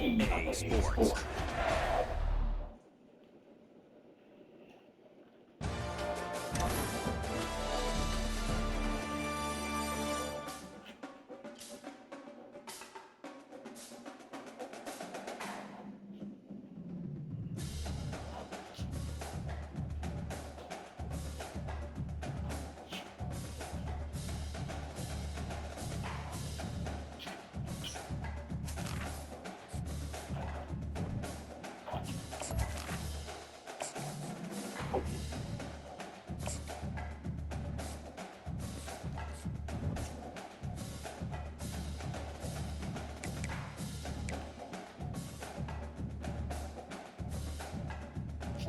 EA Sports.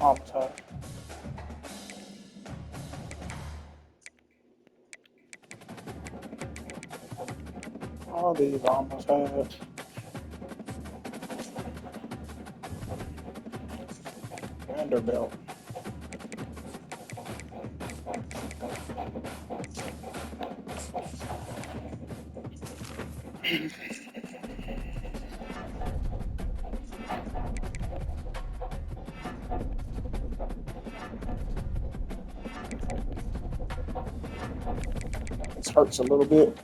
I'm tired. All these I almost had. Vanderbilt. This hurts a little bit.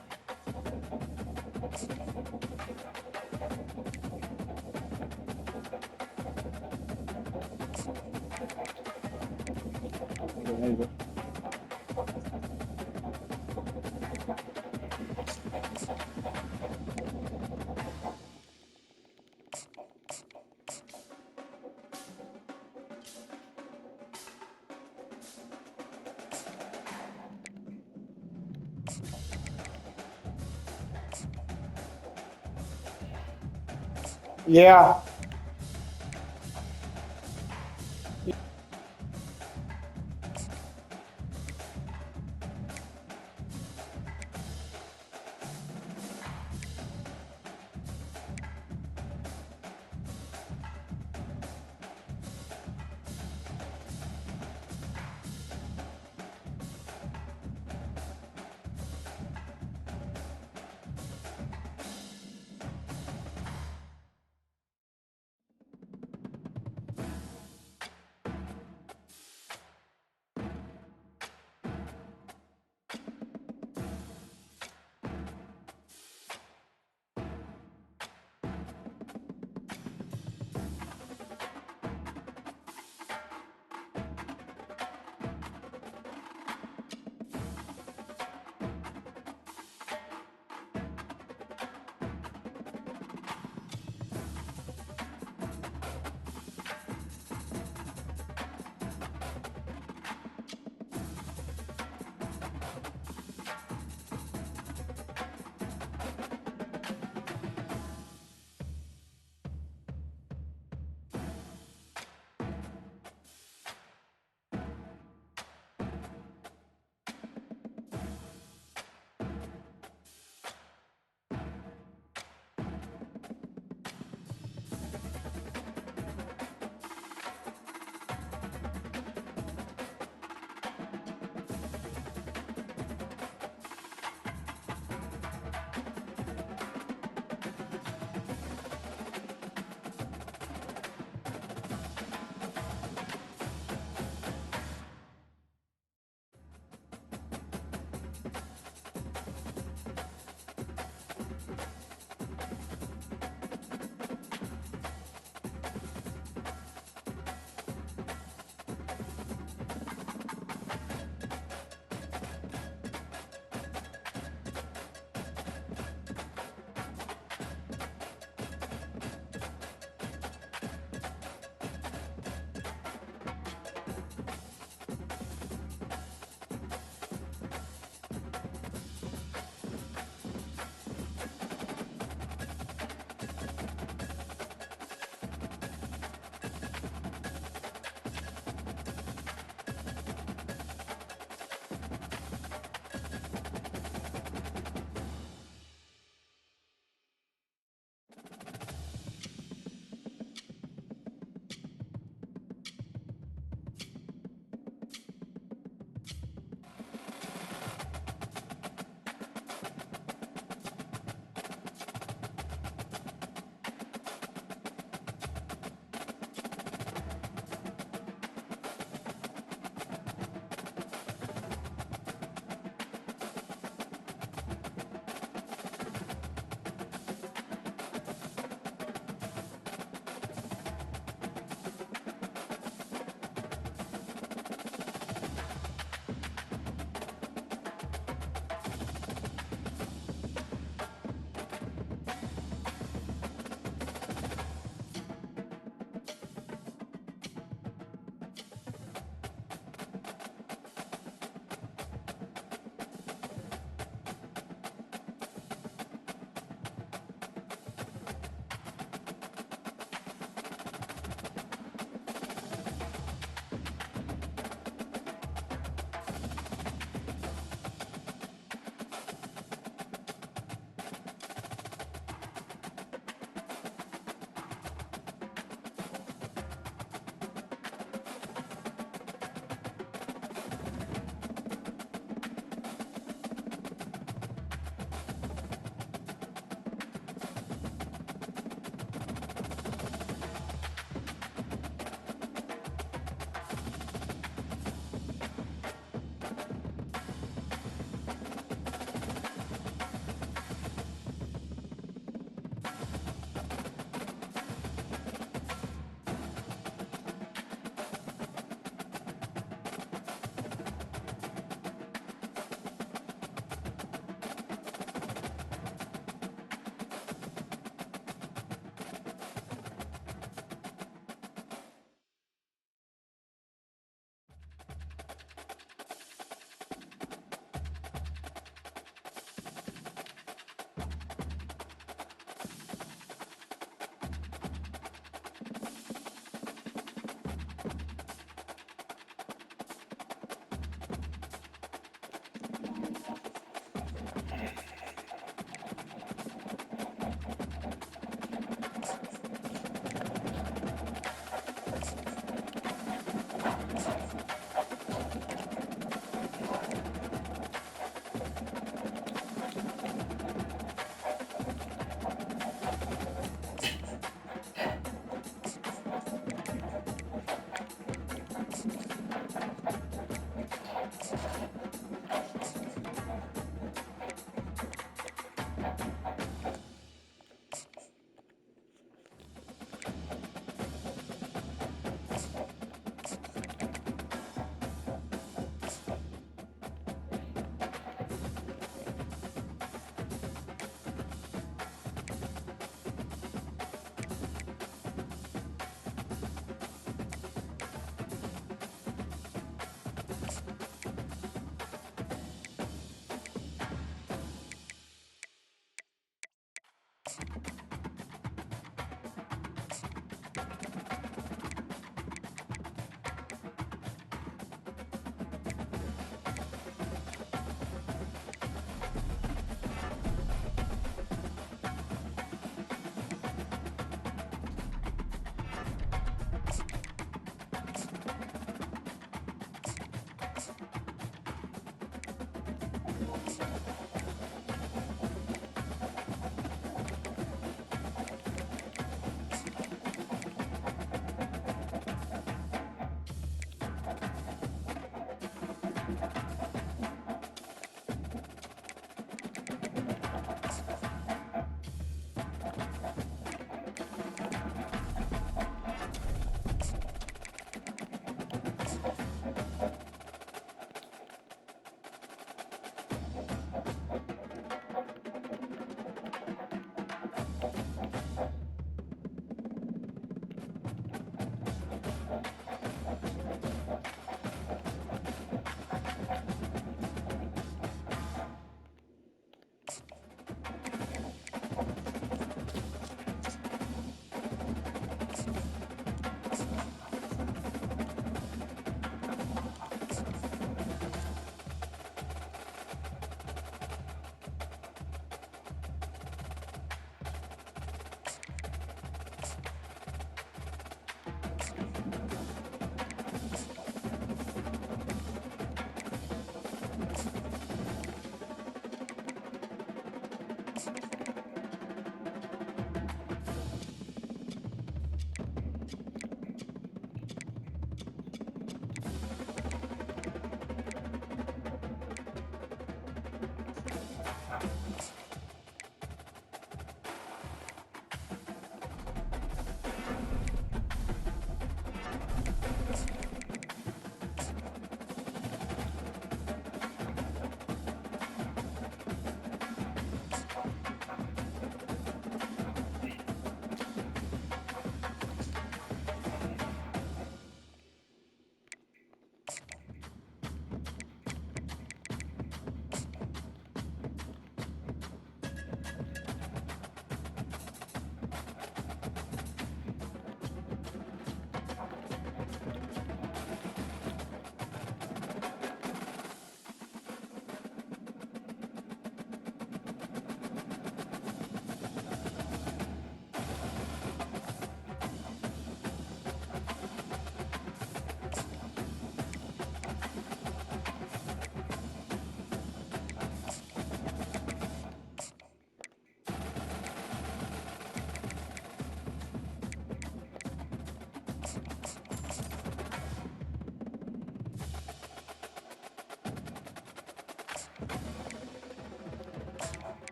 Neither. Yeah.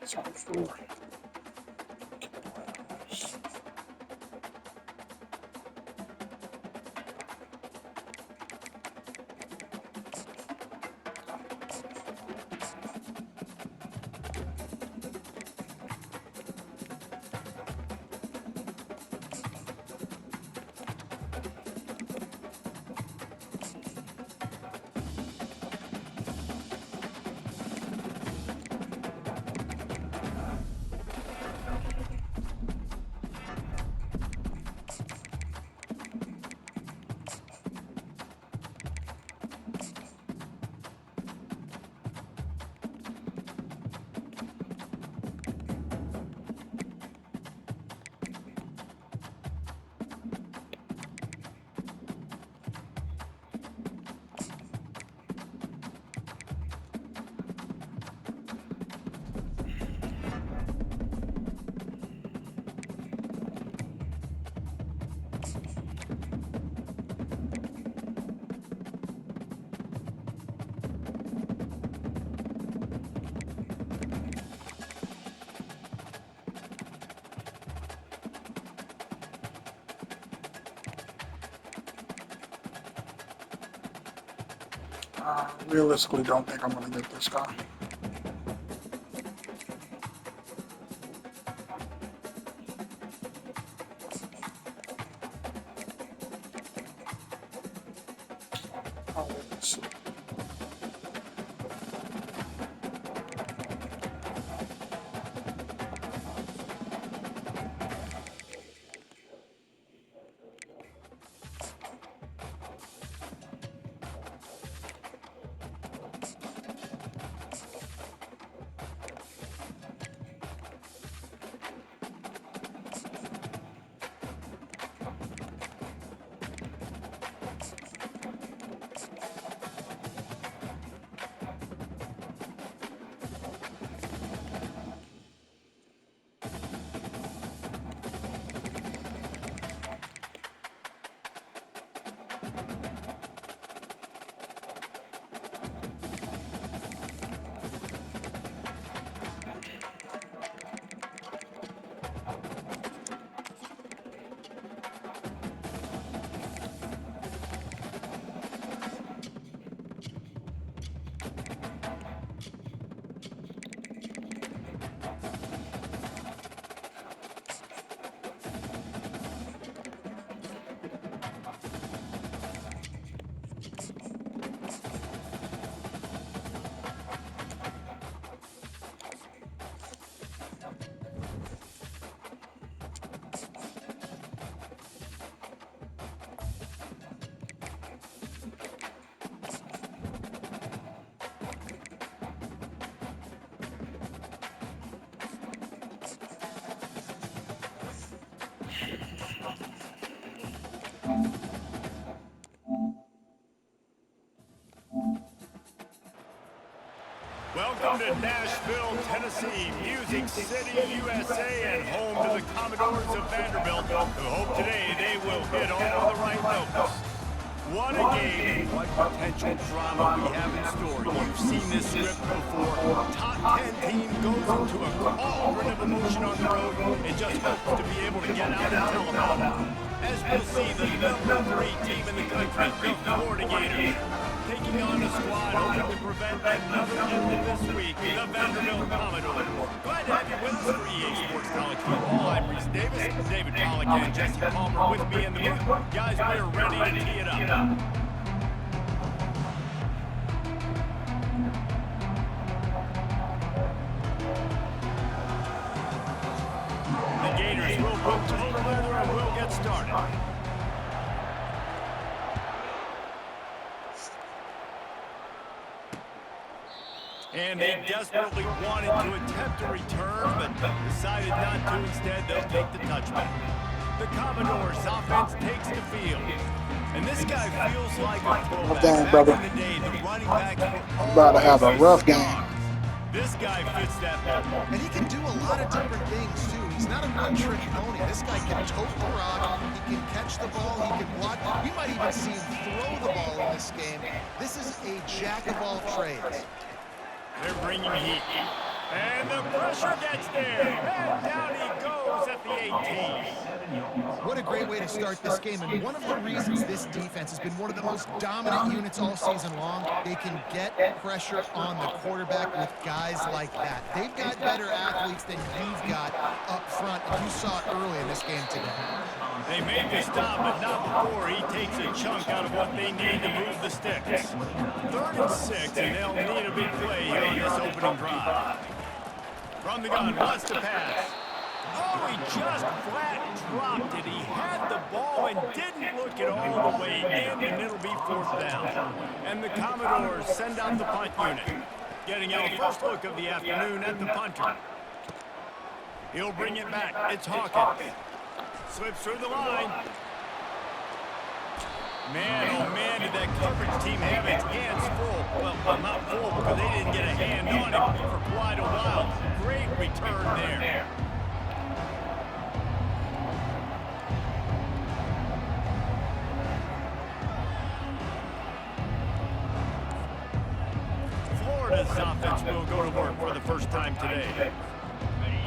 Sounds realistically don't think I'm going to get this guy. Oh, let's see. see Music City, USA, and home to the Commodores of Vanderbilt, who hope today they will hit all the right notes. What a game and what potential drama we have in store. You've seen this script before. Top 10 team goes into a cauldron of emotion on the road and just hopes to be able to get out and tell about it. As we'll see, the #3 team in the country, the Florida Gators, taking on a squad hoping to prevent another injury this week, the Vanderbilt Commodores. Glad to have you with us for EA Sports College Football. I'm Reese Davis, David Pollack and Jesse Palmer with me in the booth. Guys, we are ready to tee it up. The Gators will put total leather and we'll get started. And they desperately wanted to attempt a return, but decided not to. Instead, they'll take the touchback. The Commodores offense takes the field. And this guy feels like a throwback. Damn, brother. Back in the day, the running backs were About to have a rough game. This guy fits that mold. And he can do a lot of different things, too. He's not a one-trick pony. This guy can tote the rock, he can catch the ball, he can block. We might even see him throw the ball in this game. This is a jack of all trades. They're bringing heat. And the pressure gets there. And down he goes at the 18. What a great way to start this game. And one of the reasons this defense has been one of the most dominant units all season long, they can get pressure on the quarterback with guys like that. They've got better athletes than you've got up front. And you saw it early in this game today. They made the stop, but not before he takes a chunk out of what they need to move the sticks. 3rd and 6, and they'll need a big play here on this opening drive. From the gun, wants to pass. Oh, he just flat dropped it. He had the ball and didn't look it all the way in, and it'll be 4th down. And the Commodores send out the punt unit. Getting our first look of the afternoon at the punter. He'll bring it back. It's Hawkins. Slips through the line. Man, oh man, did that coverage team have its hands full. Well, not full because they didn't get a hand on him for quite a while. Great return there. Florida's offense will go to work for the first time today.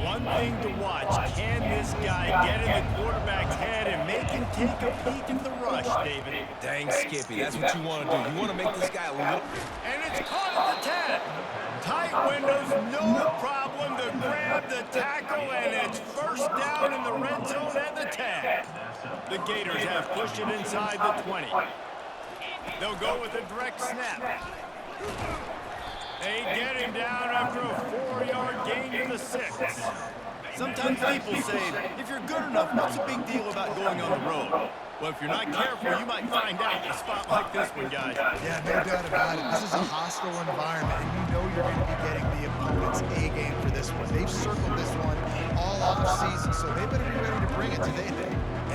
One thing to watch, can this guy get in the quarterback's head and make him take a peek at the rush, David? Dang, Skippy, that's what you want to do. You want to make this guy a little... And it's caught at the 10. Tight windows, no problem to grab the tackle, and it's 1st down in the red zone at the 10. The Gators have pushed it inside the 20. They'll go with a direct snap. They get him down after a 4-yard gain to the 6. Sometimes people say, if you're good enough, what's the big deal about going on the road? Well, if you're not careful, you might find out in a spot like this one, guys. Yeah, no doubt about it. This is a hostile environment, and you know you're going to be getting the opponent's A game for this one. They've circled this one all off season, so they better be ready to bring it today.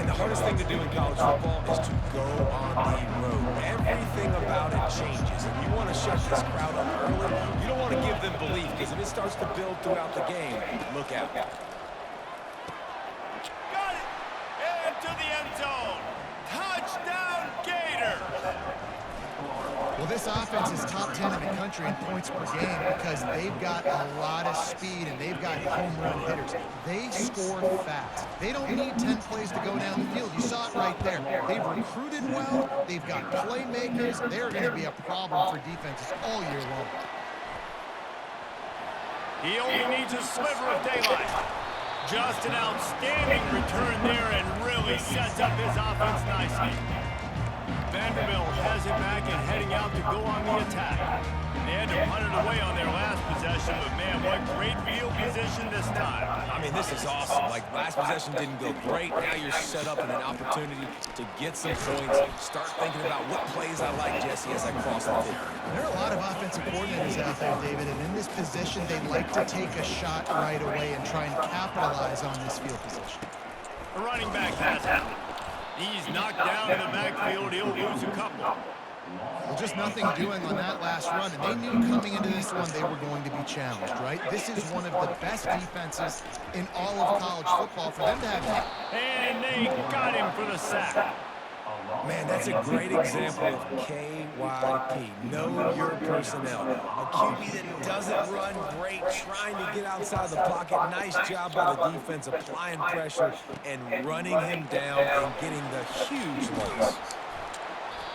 And the hardest thing to do in college football is to go on the road. Everything about it changes. If you want to shut this crowd up early, you don't want to give them belief, because if it starts to build throughout the game, look out. Got it! Into the end zone. Touchdown, Gators! Well, this offense is top 10 in the country in points per game because they've got a lot of speed and they've got home run hitters. They score fast. They don't need 10 plays to go down the field. You saw it right there. They've recruited well. They've got playmakers. They're going to be a problem for defenses all year long. He only needs a sliver of daylight. Just an outstanding return there and really sets up his offense nicely. Vanderbilt has it back and heading out to go on the attack. They had to punt it away on their last possession, but man, what great field position this time. I mean, this is awesome. Like, last possession didn't go great. Now you're set up in an opportunity to get some points. Start thinking about what plays I like, Jesse, as I cross the field. There are a lot of offensive coordinators out there, David, and in this position, they like to take a shot right away and try and capitalize on this field position. The running back has it. He's knocked down in the backfield. He'll lose a couple. Well, just nothing doing on that last run, and they knew coming into this one they were going to be challenged, right? This is one of the best defenses in all of college football. For them to have... And they got him for the sack. Man, that's a great example of KYP. Know your personnel. A QB that doesn't run great, trying to get outside the pocket. Nice job by the defense applying pressure and running him down and getting the huge loss.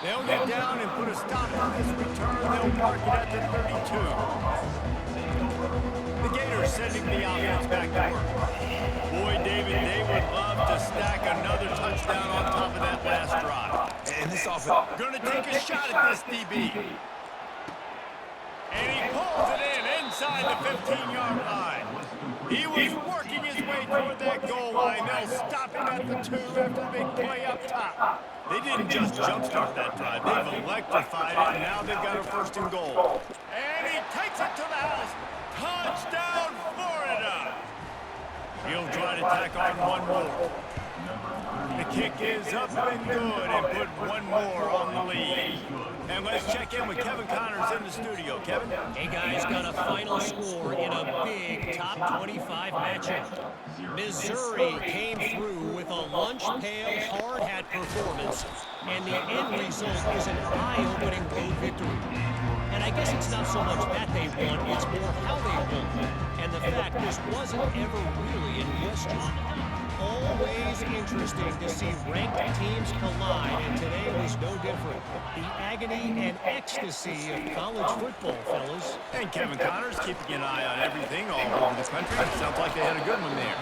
They'll get down and put a stop on this return. They'll mark it at the 32. The Gators sending the offense back to work. Boy, David, they would love to stack another touchdown on top of that last drive. And this offense... Gonna take a shot at this DB. And he pulls it in inside the 15-yard line. He was working his way toward that goal line. They'll stop him at the 2 after the big play up top. They didn't just jumpstart that drive. They've electrified it, and now they've got a 1st and goal. And he takes it to the house. Touchdown, Florida! He'll try to tack on one more. The kick is up and good and put one more on the lead. And let's check in with Kevin Connors in the studio. Kevin? Hey, guys, got a final score in a big top 25 matchup. Missouri came through with a lunch pail hard hat performance, and the end result is an eye-opening road victory. And I guess it's not so much that they won, it's more how they won. And the fact this wasn't ever really in question. Always interesting to see ranked teams collide, and today was no different. The agony and ecstasy of college football, fellas. And Kevin Connors keeping an eye on everything all over the country. It sounds like they had a good one there.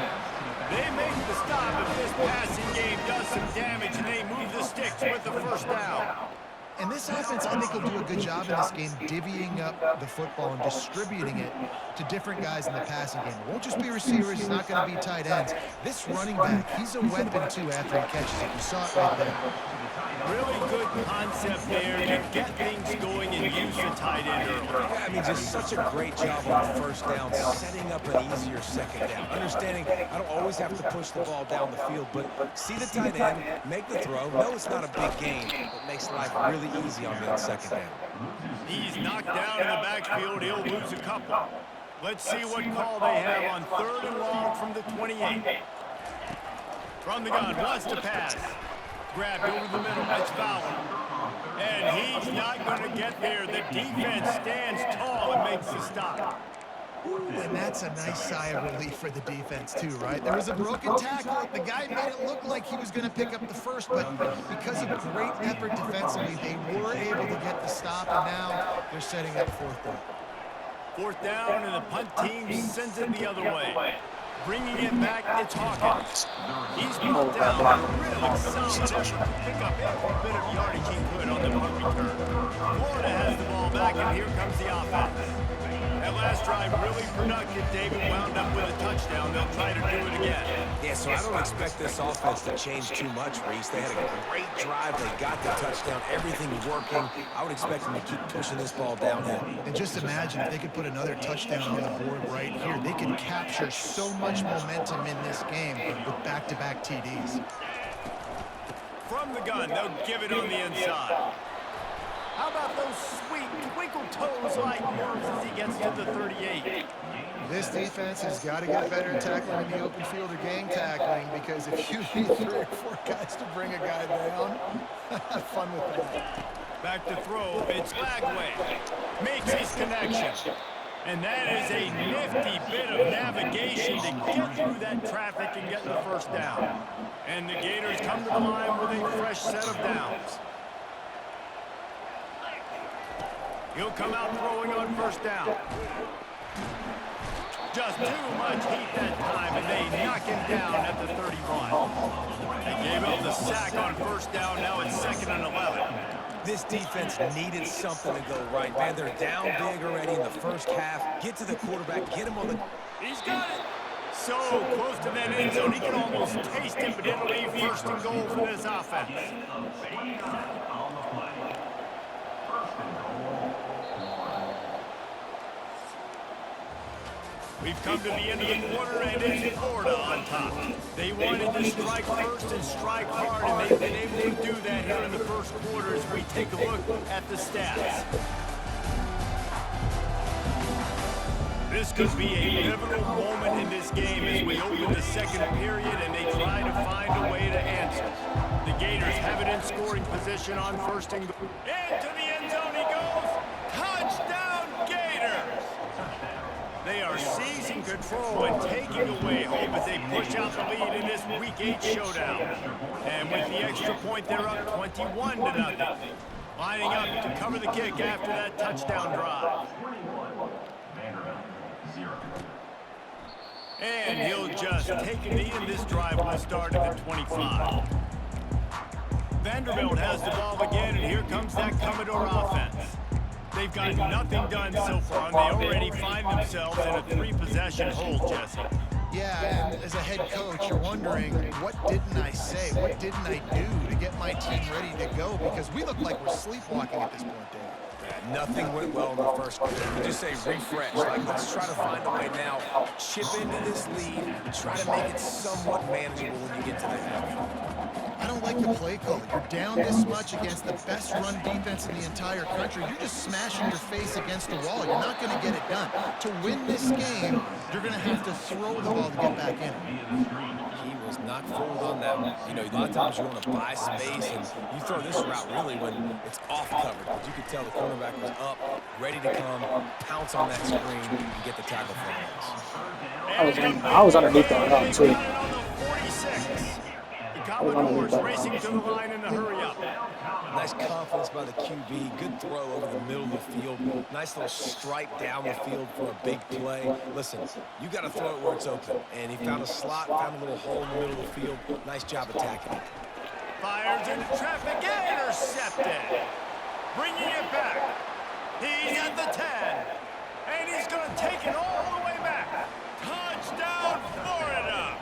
They make the stop if this passing game does some damage, and they move the sticks with the 1st down. And this offense, I think, will do a good job in this game divvying up the football and distributing it to different guys in the passing game. It won't just be receivers. It's not going to be tight ends. This running back, he's a weapon, too, after he catches it. You saw it right there. Really good concept there to get things going and use the tight end early. Yeah, I mean, just such a great job on the 1st down, setting up an easier 2nd down. Understanding I don't always have to push the ball down the field, but see the tight end, make the throw. No, it's not a big gain, but makes life really easy on me on 2nd down. He's knocked down in the backfield. He'll lose a couple. Let's see what call they have on 3rd and long from the 28. From the gun, wants to pass. Grabbed over the middle, that's Fowler. And he's not going to get there. The defense stands tall and makes the stop. And that's a nice sigh of relief for the defense, too, right? There was a broken tackle. The guy made it look like he was going to pick up the 1st, but because of great effort defensively, they were able to get the stop, and now they're setting up 4th down. 4th down, and the punt team sends it the other way. Bringing it back, it's Hawkins. He's brought down a really solid effort to pick up every bit of yardage he could on the punt return. Florida has the ball back, and here comes the offense. That last drive really productive. David wound up with a touchdown. They'll try to do it again. Yeah, so I don't expect this offense to change too much, Reese. They had a great drive. They got the touchdown. Everything working. I would expect them to keep pushing this ball downhill. And just imagine if they could put another touchdown on the board right here. They could capture so much momentum in this game with back-to-back TDs. From the gun, they'll give it on the inside. How about those sweet twinkle toes like yours as he gets to the 38? This defense has got to get better at tackling in the open field or gang tackling, because if you need 3 or 4 guys to bring a guy down, have fun with that. Back to throw, it's Lagway. Makes his connection. And that is a nifty bit of navigation to get through that traffic and get the 1st down. And the Gators come to the line with a fresh set of downs. He'll come out throwing on 1st down. Just too much heat that time, and they knock him down at the 31. They gave up the sack on 1st down. Now it's 2nd and 11. This defense needed something to go right, man. They're down big already in the 1st half. Get to the quarterback, get him on the... He's got it. So close to that end zone, he can almost taste it, but it'll be 1st and goal for this offense. We've come to the end of the quarter, and it's Florida on top. They wanted to strike first and strike hard, and they've been able to do that here in the first quarter as we take a look at the stats. This could be a pivotal moment in this game as we open the second period and they try to find a way to answer. The Gators have it in scoring position on first and goal. Into the end zone he goes. Touchdown Gators! They are seizing control and taking away hope as they push out the lead in this Week 8 showdown. And with the extra point, they're up 21-0. Lining up to cover the kick after that touchdown drive. And he'll just take a knee, and this drive will start at the 25. Vanderbilt has the ball again, and here comes that Commodore offense. They've got nothing done so far, and they already find themselves in a 3-possession hold, Jesse. Yeah, and as a head coach, you're wondering, what didn't I say? What didn't I do to get my team ready to go? Because we look like we're sleepwalking at this point, Dave. Nothing went well in the first quarter. You just say refresh. Like, let's try to find a way now. Chip into this lead. Try to make it somewhat manageable when you get to the half. I don't like the play call. You're down this much against the best run defense in the entire country. You're just smashing your face against the wall. You're not going to get it done. To win this game, you're going to have to throw the ball to get back in. He was not fooled on that one. You know, a lot of times you want to buy space, and you throw this route really when it's off covered. But you could tell the cornerback was up, ready to come, pounce on that screen, and get the tackle for him. I was underneath that route too. Commodores racing to the line in the hurry-up. Nice confidence by the QB. Good throw over the middle of the field. Nice little stripe down the field for a big play. Listen, you got to throw it where it's open. And he found a slot, found a little hole in the middle of the field. Nice job attacking it. Fires into traffic, intercepted. Bringing it back. He's at the 10. And he's going to take it all the way back. Touchdown, Florida.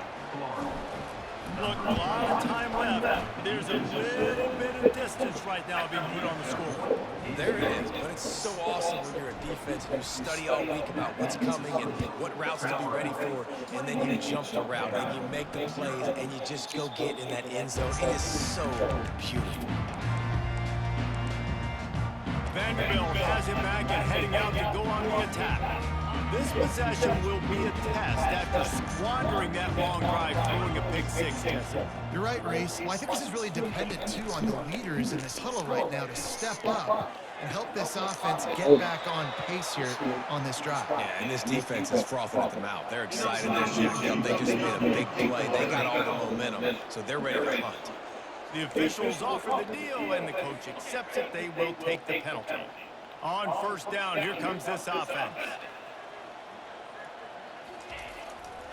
Look, a lot of time left. There's a little bit of distance right now being put on the scoreboard. There it is, but it's so awesome when you're a defense and you study all week about what's coming and what routes to be ready for, and then you jump the route and you make the plays and you just go get in that end zone. It is so beautiful. Vanderbilt has it back and heading out to go on the attack. This possession will be a test after squandering that long drive throwing a pick six, Jesse. You're right, Reese. Well, I think this is really dependent, too, on the leaders in this huddle right now to step up and help this offense get back on pace here on this drive. Yeah, and this defense is frothing at the mouth. They're excited. They're jacked up. They just made a big play. They got all the momentum, so they're ready to hunt. The officials offer the deal, and the coach accepts it. They will take the penalty. On first down, here comes this offense.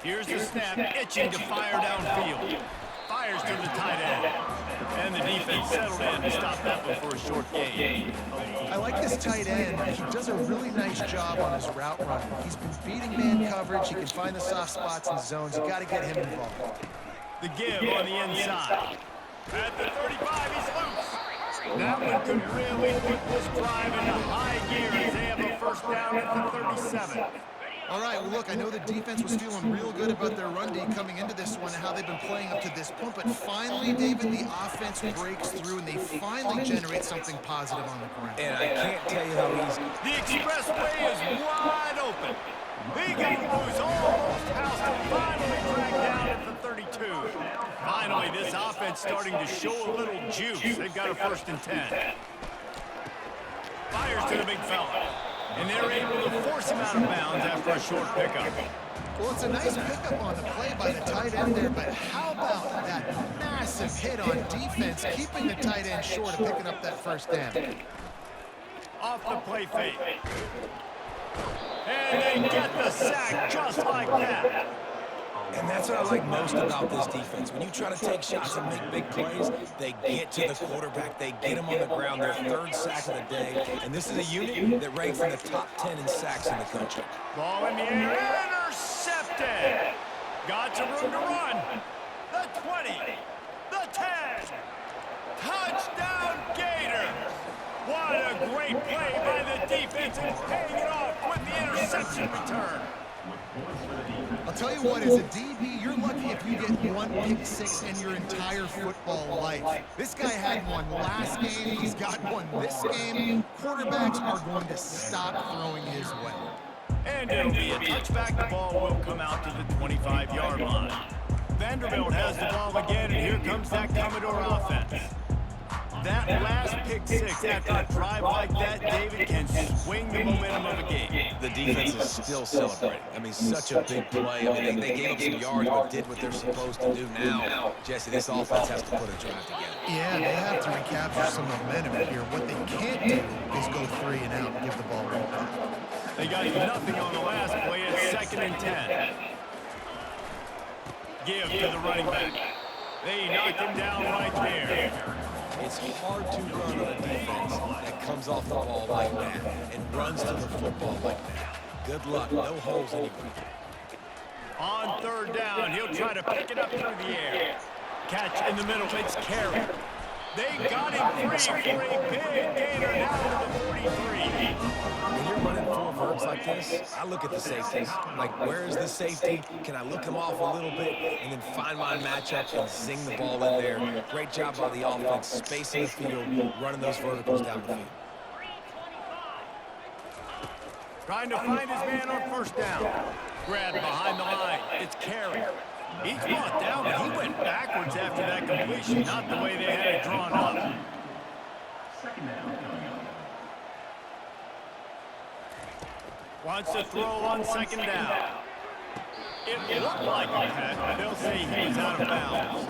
Here's the snap, itching to fire downfield. Fires to the tight end. And the defense settled in to stop that one for a short gain. I like this tight end. He does a really nice job on his route running. He's been beating man coverage. He can find the soft spots and zones. You got to get him involved. The give on the inside. At the 35, he's loose. That one could really put this drive into high gear as they have a first down at the 37. All right, well, look, I know the defense was feeling real good about their run D coming into this one and how they've been playing up to this point, but finally, David, the offense breaks through and they finally generate something positive on the ground. And I can't tell you how easy. The expressway is wide open. Big Blues almost housed and finally dragged down at the 32. Finally, this offense starting to show a little juice. They've got a 1st and 10. Fires to the big fella. And they're able to force him out of bounds after a short pickup. Well, it's a nice pickup on the play by the tight end there, but how about that massive hit on defense, keeping the tight end short of picking up that first down? Off the play fake. And they get the sack just like that. And that's what I like most about this defense. When you try to take shots and make big plays, they get to the quarterback. They get him on the ground. Their 3rd sack of the day. And this is a unit that ranks in the top 10 in sacks in the country. Ball in the air. Intercepted. Got some room to run. The 20. The 10. Touchdown Gators. What a great play by the defense and paying it off with the interception return. I'll tell you what, as a DB, you're lucky if you get one pick six in your entire football life. This guy had one last game. He's got one this game. Quarterbacks are going to stop throwing his way. And it'll be a touchback. The ball will come out to the 25-yard line. Vanderbilt has the ball again, and here comes that Commodore offense. That last pick six after a drive like that, David, can swing the momentum of a game. The defense is still celebrating. I mean, such a big play. I mean, they gave up some yards, but did what they're supposed to do now. Jesse, this offense has to put a drive together. Yeah, they have to recapture some momentum here. What they can't do is go 3 and out and give the ball away. They got nothing on the last play at 2nd and 10. Give to the running back. They knock him down right there. It's hard to run on a defense that comes off the ball like that and runs to the football like that. Good luck. No holes anywhere. On 3rd down, he'll try to pick it up through the air. Catch in the middle. It's Carey. They got him free for a big gainer down to the 43. When you're running full verbs like this, I look at the safeties. Like, where is the safety? Can I look him off a little bit and then find my matchup and zing the ball in there? Great job by the offense, spacing the field, running those verticals down the field. Trying to find his man on 1st down. Grabbed behind the line. It's Carey. He's brought down, but he went backwards after that completion, not the way they had it drawn up. Wants to throw on 2nd down. It looked like a catch, but they'll say he was out of bounds.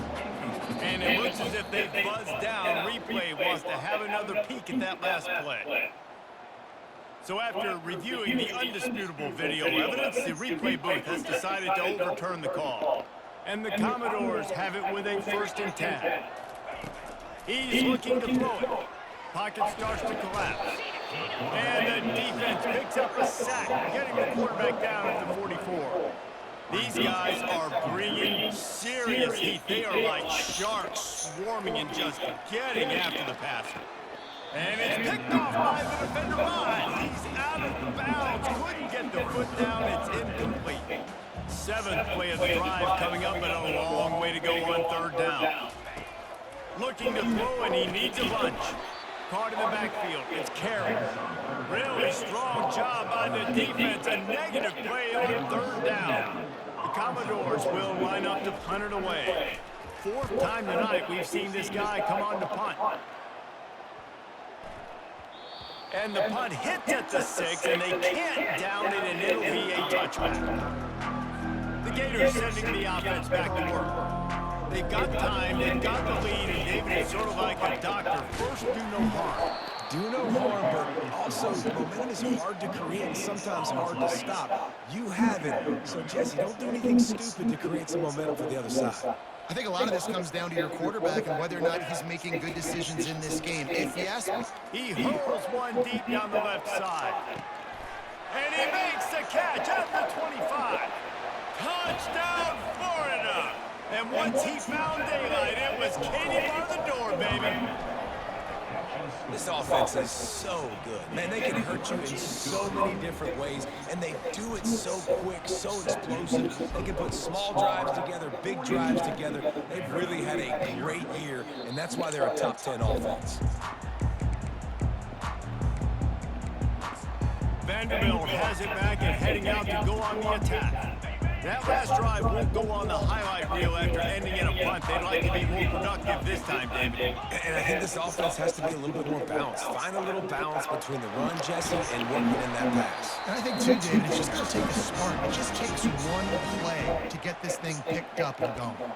And it looks as if they buzzed down. Replay wants to have another peek at that last play. So after reviewing the undisputable video evidence, the replay booth has decided to overturn the call. And the Commodores have it with a 1st and 10. He's looking to throw it. Pocket starts to collapse. And the defense picks up a sack, getting the quarterback down at the 44. These guys are bringing serious heat. They are like sharks swarming and just getting after the passer. And it's picked off by the defender line. He's out of bounds. Couldn't get the foot down. It's incomplete. 7th play of the drive coming up, but a long way to go on 3rd down. Looking to throw, and he needs a bunch. Caught in the backfield. It's Carey. Really strong job by the defense. A negative play on 3rd down. The Commodores will line up to punt it away. 4th time tonight we've seen this guy come on to punt. And the punt hits at the 6, and they can't down it, and it'll be a touchback. The Gators sending the offense back to work. They've got time, they've got the lead, and David is sort of like a doctor. First, do no harm. Do no harm, but also momentum is hard to create and sometimes hard to stop. You have it. So, Jesse, don't do anything stupid to create some momentum for the other side. I think a lot of this comes down to your quarterback and whether or not he's making good decisions in this game. If you ask me, he hurls one deep down the left side. And he makes the catch at the 25. Touchdown, Florida! And once he found daylight, it was Katie bar the door, baby. This offense is so good. Man, they can hurt you in so many different ways, and they do it so quick, so explosive. They can put small drives together, big drives together. They've really had a great year, and that's why they're a top 10 offense. Vanderbilt has it back and heading out to go on the attack. That last drive won't go on the highlight reel after ending in a punt. They'd like to be more productive this time, David. And I think this offense has to be a little bit more balanced. Find a little balance between the run, Jesse, and working in that pass. And I think, too, David, it's just going to take a spark. It just takes one play to get this thing picked up and going.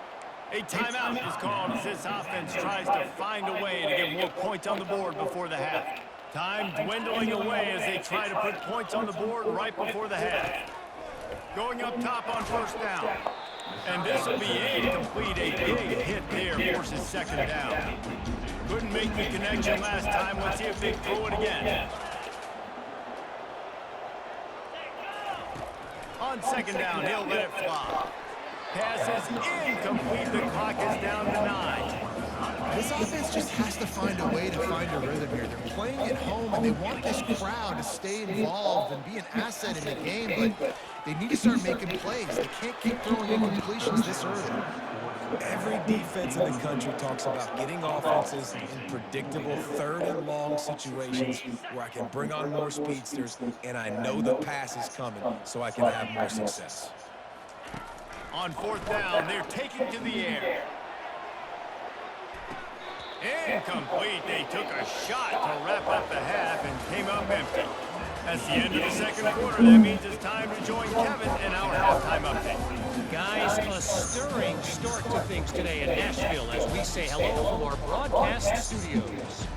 A timeout is called as this offense tries to find a way to get more points on the board before the half. Time dwindling away as they try to put points on the board right before the half. Going up top on 1st down. And this will be incomplete. A big hit there forces 2nd down. Couldn't make the connection last time. Let's see if they throw it again. On 2nd down, he'll let it fly. Pass is incomplete. The clock is down to 9. This offense just has to find a way to find a rhythm here. They're playing at home, and they want this crowd to stay involved and be an asset in the game, but they need to start making plays. They can't keep throwing incompletions this early. Every defense in the country talks about getting offenses in predictable third and long situations where I can bring on more speedsters and I know the pass is coming so I can have more success. On fourth down, they're taking to the air. Incomplete. They took a shot to wrap up the half and came up empty. That's the end of the second quarter. That means it's time to join Kevin in our halftime update. Guys, a stirring start to things today in Nashville as we say hello from our broadcast studios.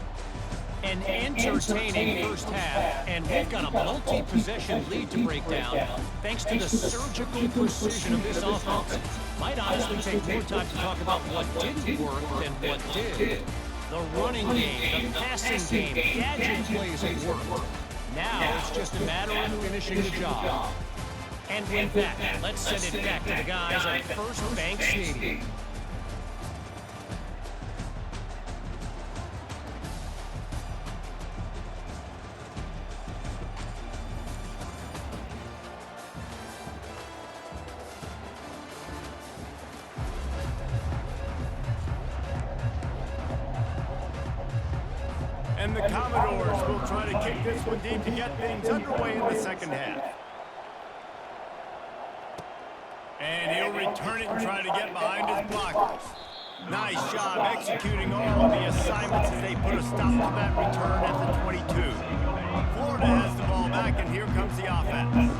An entertaining first half, and we've got a multi-possession lead to break down thanks to the surgical precision of this offense. Might honestly take more time to talk about what didn't work than what did. The running game, the passing game, gadget plays at work. Now it's just a matter of finishing the job. And with that, let's send it back to the guys at First Bank Stadium. And the Commodores will try to kick this one deep to get things underway in the second half. And he'll return it and try to get behind his blockers. Nice job executing all of the assignments as they put a stop to that return at the 22. Florida has the ball back, and here comes the offense.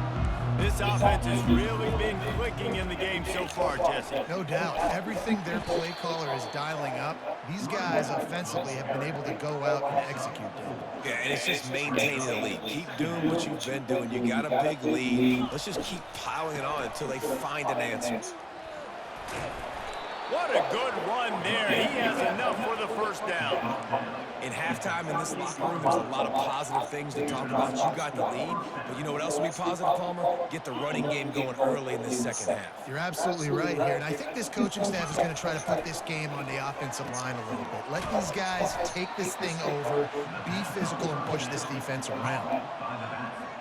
This offense has really been clicking in the game so far, Jesse. No doubt. Everything their play caller is dialing up, these guys offensively have been able to go out and execute them. Yeah, and it's just maintaining the lead. Keep doing what you've been doing. You got a big lead. Let's just keep piling it on until they find an answer. What a good run there. He has enough for the first down. In halftime in this locker room, there's a lot of positive things to talk about. You got the lead, but you know what else will be positive, Palmer? Get the running game going early in this second half. You're absolutely right here, and I think this coaching staff is going to try to put this game on the offensive line a little bit. Let these guys take this thing over, be physical, and push this defense around.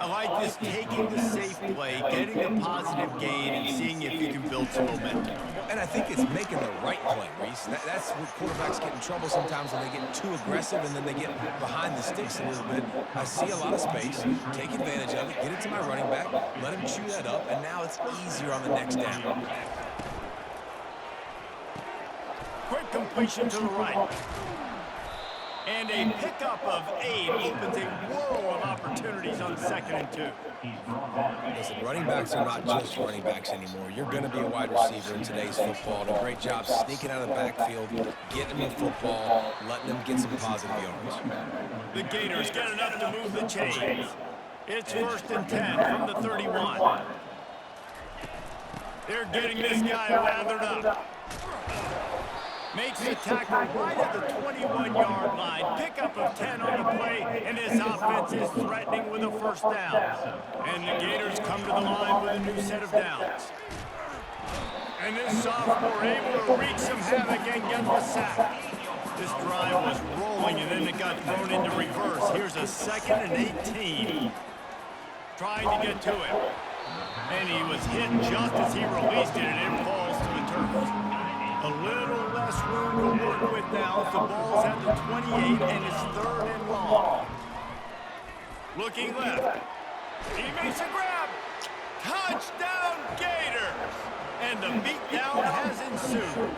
I like this, taking the safe play, getting the positive gain, and seeing if you can build some momentum. And I think it's making the right play, Reese. That's where quarterbacks get in trouble sometimes when they get too aggressive and then they get behind the sticks a little bit. I see a lot of space. Take advantage of it. Get it to my running back. Let him chew that up, and now it's easier on the next down. Quick completion to the right. And a pickup of 8 opens a whirl of opportunities on 2nd and 2. Listen, running backs are not just running backs anymore. You're going to be a wide receiver in today's football. And a great job sneaking out of the backfield, getting them the football, letting them get some positive yards. The Gators get enough to move the chains. It's 1st and 10 from the 31. They're getting this guy lathered up. Makes the tackle right at the 21-yard line. Pickup of 10 on the play, and his offense is threatening with a first down. And the Gators come to the line with a new set of downs. And this sophomore able to wreak some havoc and get the sack. This drive was rolling, and then it got thrown into reverse. Here's a 2nd and 18. Trying to get to it. And he was hit just as he released it, and it falls to the turf. A little less room to work with now as the ball's at the 28 and it's 3rd and long. Looking left. He makes a grab. Touchdown Gators! And the beatdown has ensued.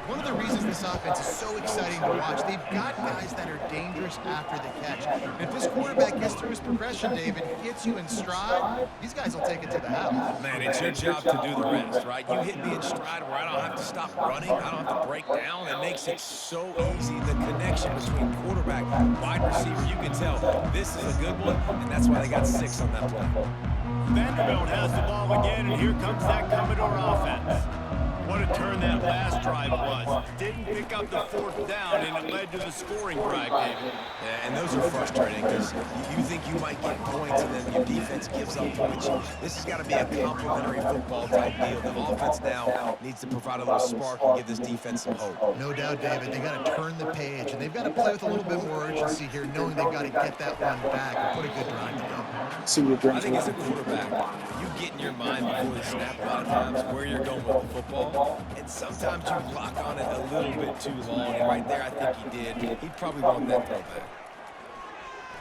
One of the reasons this offense is so exciting to watch, they've got guys that are dangerous after the catch. And if this quarterback gets through his progression, David, hits you in stride, these guys will take it to the house. Man, it's your job to do the rest, right? You hit me in stride where I don't have to stop running. I don't have to break down. It makes it so easy. The connection between quarterback and wide receiver, you can tell this is a good one, and that's why they got 6 on that play. Vanderbilt has the ball again, and here comes that Commodore offense. What a turn that last drive was. Didn't pick up the fourth down, and it led to the scoring drive, David. Yeah, and those are frustrating because you think you might get points and then your defense gives up points. This has got to be a complementary football type deal. The offense now needs to provide a little spark and give this defense some hope. No doubt, David. They got to turn the page, and they've got to play with a little bit more urgency here, knowing they've got to get that one back and put a good drive together. See your I drinks. think as a quarterback, you get in your mind before the snap a lot of times where you're going with the football, and sometimes you lock on it a little bit too long, and right there I think he did. He'd probably want that throwback.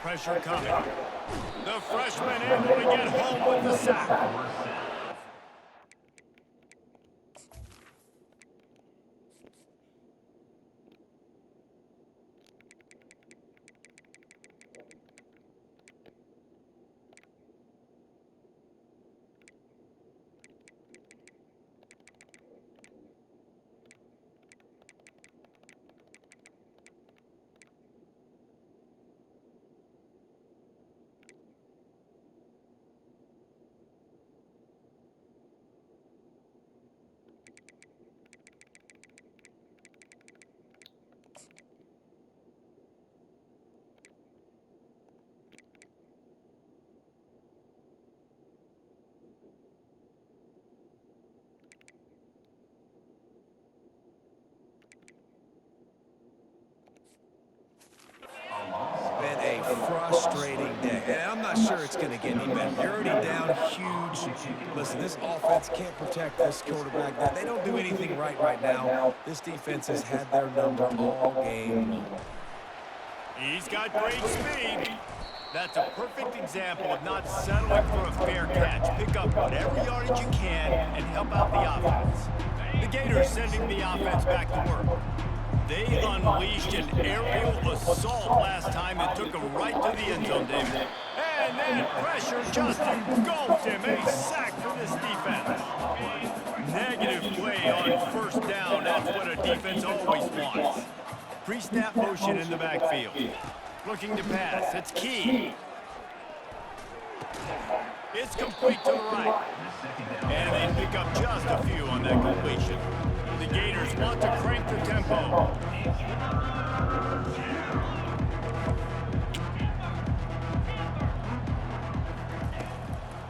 Pressure coming. The freshman able to get home with the sack. Been a frustrating day, and I'm not sure it's going to get any better. You're already down huge. Listen, this offense can't protect this quarterback. They don't do anything right now. This defense has had their number all game long. He's got great speed. That's a perfect example of not settling for a fair catch. Pick up whatever yardage you can and help out the offense. The Gators sending the offense back to work. They unleashed an aerial assault last time and took him right to the end zone, David. And then pressure just engulfed him. A sack for this defense. Negative play on first down. That's what a defense always wants. Pre-snap motion in the backfield. Looking to pass. It's Key. It's complete to the right. And they pick up just a few on that completion. The Gators want to crank the tempo.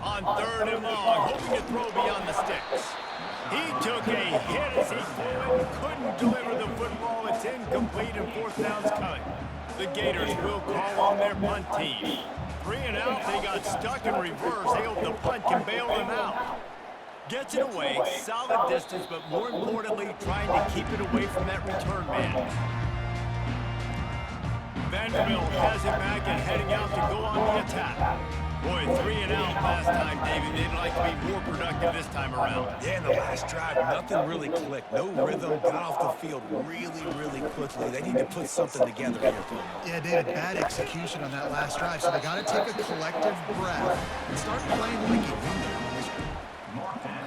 On third and long, hoping to throw beyond the sticks. He took a hit as he threw it and couldn't deliver the football. It's incomplete and fourth down's coming. The Gators will call on their punt team. 3 and out, they got stuck in reverse. They hope the punt can bail them out. Gets it away, solid distance, but more importantly, trying to keep it away from that return man. Vanderbilt has it back and heading out to go on the attack. Boy, 3 and out last time, David. They'd like to be more productive this time around. Yeah, in the last drive, nothing really clicked. No rhythm, got off the field really quickly. They need to put something together here. Yeah, David, bad execution on that last drive, so they got to take a collective breath and start playing like a unit.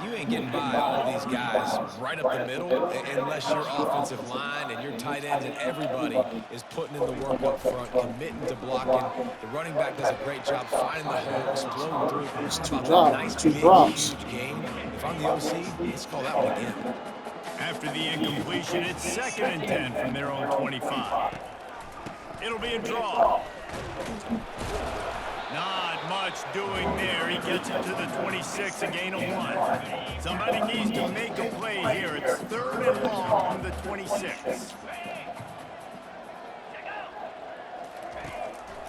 You ain't getting by all these guys right up the middle unless your offensive line and your tight ends and everybody is putting in the work up front, committing to blocking. The running back does a great job finding the hole, exploding through. It's How two about drops, that nice, two big, drops. huge game? If I'm the OC, let's call that one again. After the incompletion, it's 2nd and 10 from their own 25. It'll be a draw. Not much doing there. He gets it to the 26, a gain of 1. Somebody needs to make a play here. It's 3rd and long from the 26.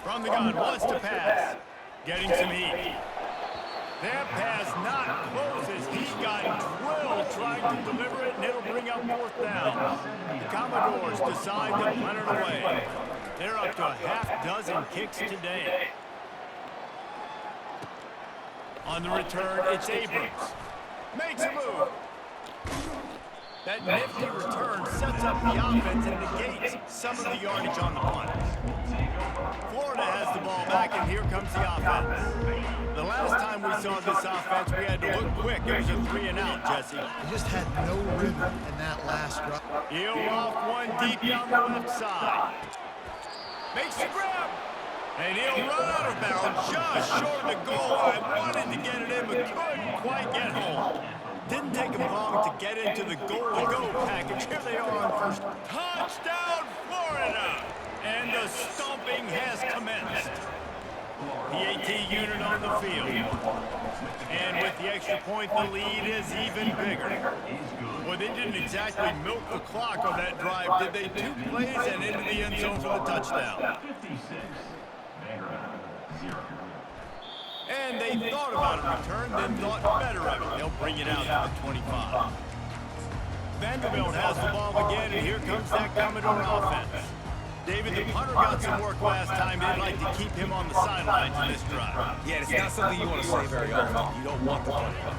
From the gun, wants to pass. Getting some heat. That pass not close as he got drilled trying to deliver it, and it'll bring up 4th down. The Commodores decide to punt it away. They're up to a half-dozen kicks today. On the return, it's Abrams. Makes a move. That nifty return sets up the offense and negates some of the yardage on the punt. Florida has the ball back, and here comes the offense. The last time we saw this offense, we had to look quick. It was a 3 and out, Jesse. They just had no rhythm in that last drive. He'll off one deep down the left side. Makes the grab. And he'll run out of bounds just short of the goal line. Wanted to get it in, but couldn't quite get home. Didn't take him long to get into the goal-to-go package. Here they are on first. Touchdown, Florida! And the stomping has commenced. The AT unit on the field. And with the extra point, the lead is even bigger. Well, they didn't exactly milk the clock on that drive, did they? 2 plays and into the end zone for the touchdown. And they thought about a return, then thought better of it. They'll bring it out to the 25. Vanderbilt has the ball again, and here comes that Commodore offense. David, the punter got some work last time. They'd like to keep him on the sidelines in this drive. Yeah, it's not something you want to say very often. You don't want the punter.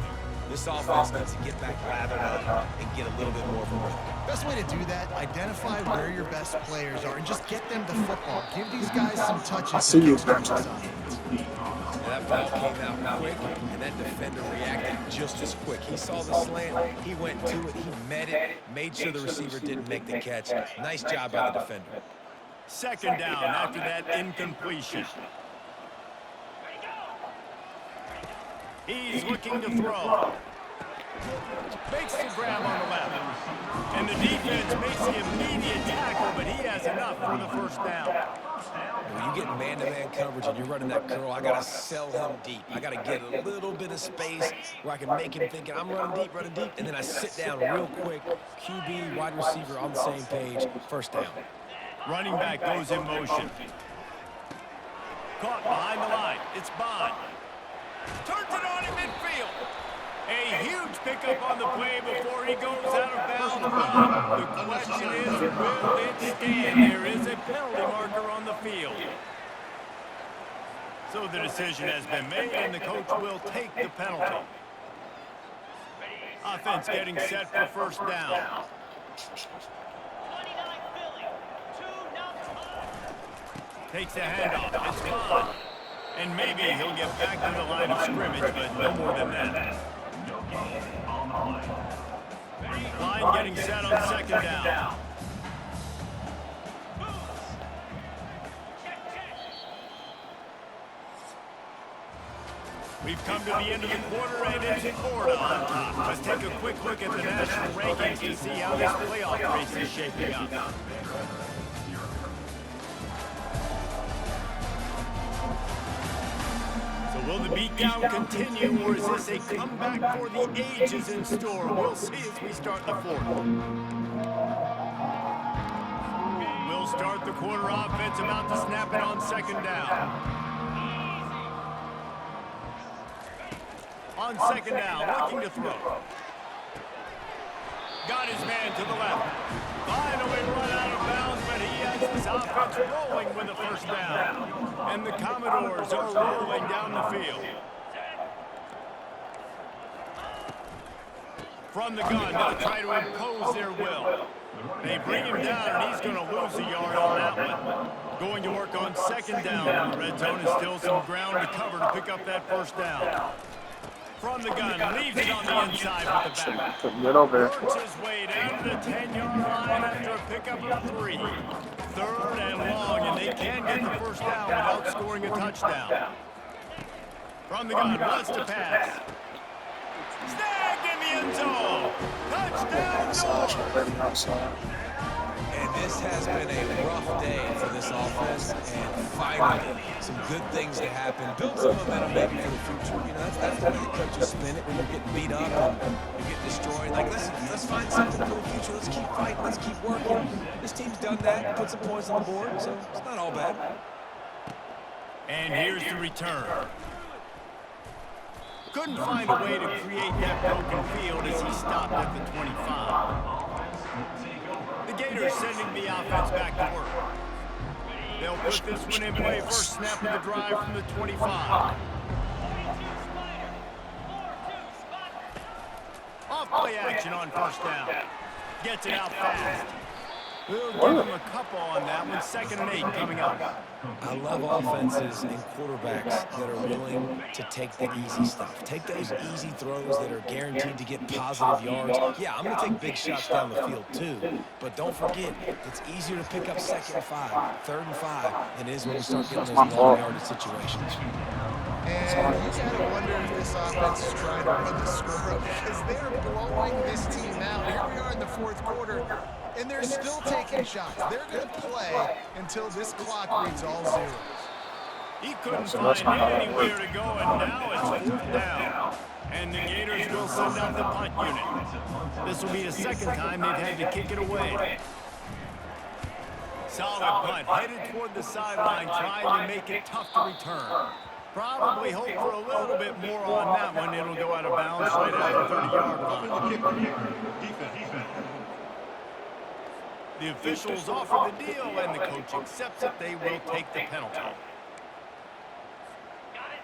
This offense needs to get back lathered up and get a little bit more of a rhythm. Best way to do that, identify where your best players are and just get them the football. Give these guys some touches. I see you, to Coach. That ball came out quick, and that defender reacted just as quick. He saw the slant, he went to it, he met it, made sure the receiver didn't make the catch. Nice job by the defender. Second down after that incompletion. He's looking to throw. Makes the grab on the left. And the defense makes the immediate tackle, but he has enough for the first down. When you get man-to-man coverage and you're running that curl, I got to sell him deep. I got to get a little bit of space where I can make him thinking I'm running deep, and then I sit down real quick. QB, wide receiver on the same page. First down. Running back goes in motion. Caught behind the line. It's Bond. Turns it on in midfield. A huge pickup on the play before he goes out of bounds. The question is, will it stand? There is a penalty marker on the field. So the decision has been made, and the coach will take the penalty. Offense getting set for first down. Takes a handoff. It's Bond. And maybe he'll get back to the line of scrimmage, but no more than that. Line getting set on second down. We've come to the end of the quarter, and it's Florida on top. Let's take a quick look at the national rankings to see how this playoff race is shaping up. Will the beatdown continue, or is this a comeback for the ages in store? We'll see as we start the fourth. We'll start the quarter offense, about to snap it on second down. On second down, looking to throw. Got his man to the left. Finally run out of bounds, but he has this offense rolling with the first down. And the Commodores are rolling down the field. From the gun, they'll try to impose their will. They bring him down, and he's going to lose a yard on that one. Going to work on second down. The red zone is still some ground to cover to pick up that first down. From the gun, leaves it on the inside with the back. Get over here. Works his way down to the 10-yard line after a pickup of 3. Third and long, and they can get the first down without scoring a touchdown. From the gun, wants to pass. Snagged in the end zone. Touchdown, North. And this has been a rough day for this offense, and finally, some good things to happen. Build some momentum maybe for the future. You know, that's the way the coaches spin it when you're getting beat up and you get destroyed. Like, let's find something for the future. Let's keep fighting. Let's keep working. This team's done that, put some points on the board, so it's not all bad. And here's the return. Couldn't find a way to create that broken field as he stopped at the 25. The Gators sending the offense back to work. They'll put this one in play. First snap of the drive from the 25. Off play action on first down. Gets it out fast. We'll give him a couple on that one. 2nd and 8 coming up. I love offenses and quarterbacks that are willing to take the easy stuff. Take those easy throws that are guaranteed to get positive yards. Yeah, I'm going to take big shots down the field too. But don't forget, it's easier to pick up 2nd and 5, 3rd and 5 than it is when you start getting those long yardage situations. And you gotta wonder if this offense is trying to run the score up because they're blowing this team out. Here we are in the fourth quarter, and they're still taking shots. They're going to play until this clock reads all zeros. He couldn't find anywhere to go, and now it's fourth down. And the Gators will send out the punt unit. This will be the second time they've had to kick it away. Solid punt, headed toward the sideline, trying to make it tough to return. Probably hope for a little bit more on that one. It'll go out of bounds right at the 30-yard line. The officials offer the deal, and the coach accepts it. They will take the penalty.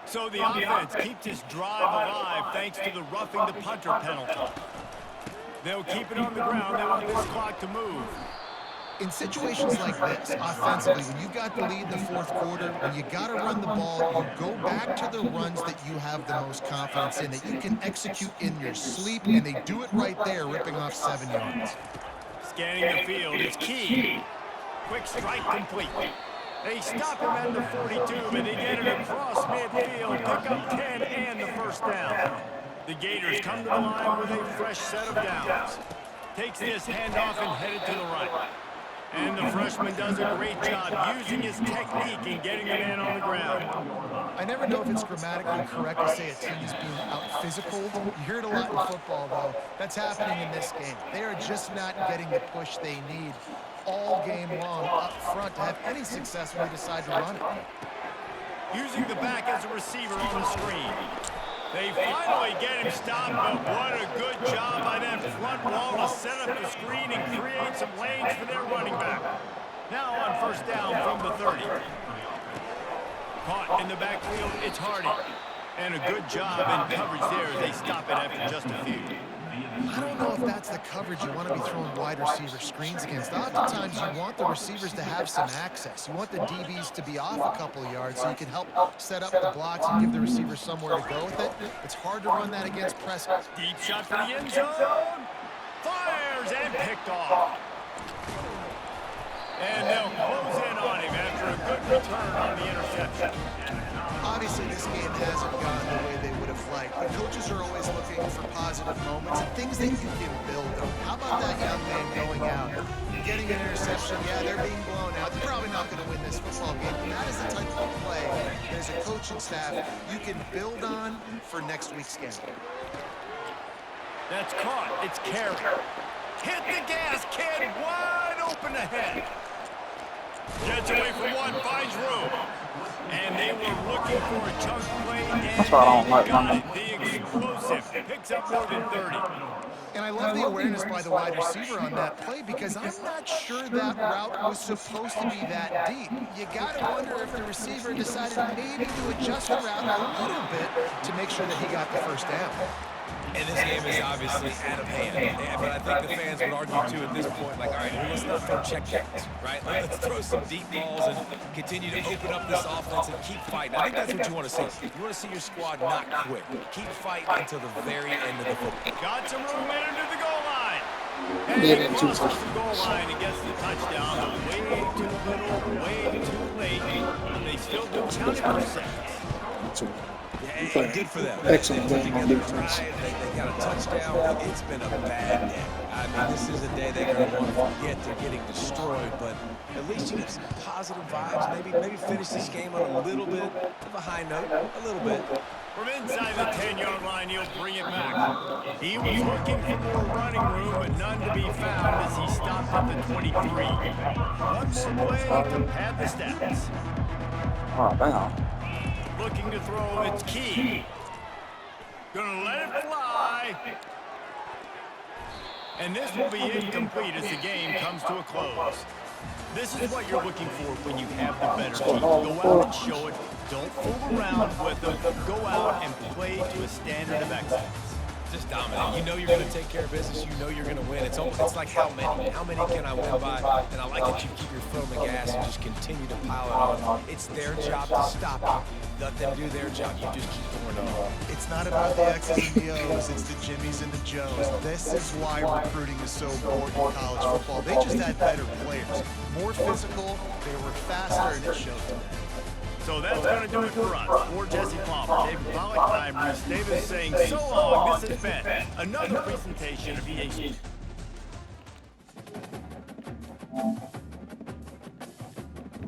So the offense keeps this drive alive thanks to the roughing the punter penalty. They'll keep it on the ground. They want this clock to move. In situations like this, offensively, when you've got the lead in the fourth quarter, when you got to run the ball, you go back to the runs that you have the most confidence in, that you can execute in your sleep, and they do it right there, ripping off 7 yards. Scanning the field, it's Key. Quick strike complete. They stop him at the 42, but they get it across midfield, pick up 10 and the first down. The Gators come to the line with a fresh set of downs. Takes this handoff and headed to the right. And the freshman does a great job using his technique and getting the man on the ground. I never know if it's grammatically correct to say a team is being out-physicaled. You hear it a lot in football, though. That's happening in this game. They are just not getting the push they need all game long up front to have any success when they decide to run it. Using the back as a receiver on the screen. They finally get him stopped, but what a good job by that front wall to set up the screen and create some lanes for their running back. Now on first down from the 30. Caught in the backfield, it's Hardy. And a good job in coverage there as they stop it after just a few. I don't know if that's the coverage you want to be throwing wide receiver screens against. Oftentimes, you want the receivers to have some access. You want the DBs to be off a couple of yards so you can help set up the blocks and give the receiver somewhere to go with it. It's hard to run that against Prescott. Deep shot for the end zone. Fires and picked off. And they'll close in on him after a good return on the interception. Obviously, this game hasn't gone the way they would have liked, but coaches are always looking for positive moments and things that you can build on. How about that young man going out, getting an interception? Yeah, they're being blown out. They're probably not going to win this football game, but that is the type of play that as a coaching staff you can build on for next week's game. That's caught. It's Carey. Hit the gas, kid. Wide open ahead. Gets away from one, finds room. And they were looking for a chunk play, and That's why I don't like got running. it. The explosive picks up more than 30. And I love the awareness by the wide receiver on that play because I'm not sure that route was supposed to be that deep. You got to wonder if the receiver decided maybe to adjust the route a little bit to make sure that he got the first down. And this game is obviously out of hand. Yeah, but I think the fans would argue, too, at this point, like, all right, let's not throw check downs, right? Let's throw some deep balls and continue to open up this offense and keep fighting. I think that's what you want to see. You want to see your squad not quit. Keep fighting until the very end of the football. Got some room in into the goal line. And Yeah, crosses the goal line and gets the touchdown. Way too little, way too late. They still do count it for seconds. Yeah, good for them. Excellent They game on together, defense. tried, they got a touchdown. It's been a bad day. I mean, this is a day they're going to want to forget. They're getting destroyed, but at least you get some positive vibes. Maybe finish this game on a little bit of a high note, a little bit. From inside the 10-yard line, he'll bring it back. He was looking for more running room, but none to be found as he stopped at the 23. One more play to pad the stats. Oh, damn. Looking to throw, it's Key. Gonna let it fly. And this will be incomplete as the game comes to a close. This is what you're looking for when you have the better team. Go out and show it. Don't fool around with them. Go out and play to a standard of excellence. Just dominate. You know you're going to take care of business. You know you're going to win. It's like how many? How many can I win by? And I like that you keep your foot on the gas and just continue to pile it on. It's their job to stop you. Let them do their job. You just keep going on. It's not about the X's and the O's, it's the Jimmies and the Joes. This is why recruiting is so important in college football. They just had better players, more physical, they were faster, and it showed today. So that's going to do it for us. For Jesse Palmer, David Pollack, I'm Reese Davis saying so long. This has been another presentation of EA Sports.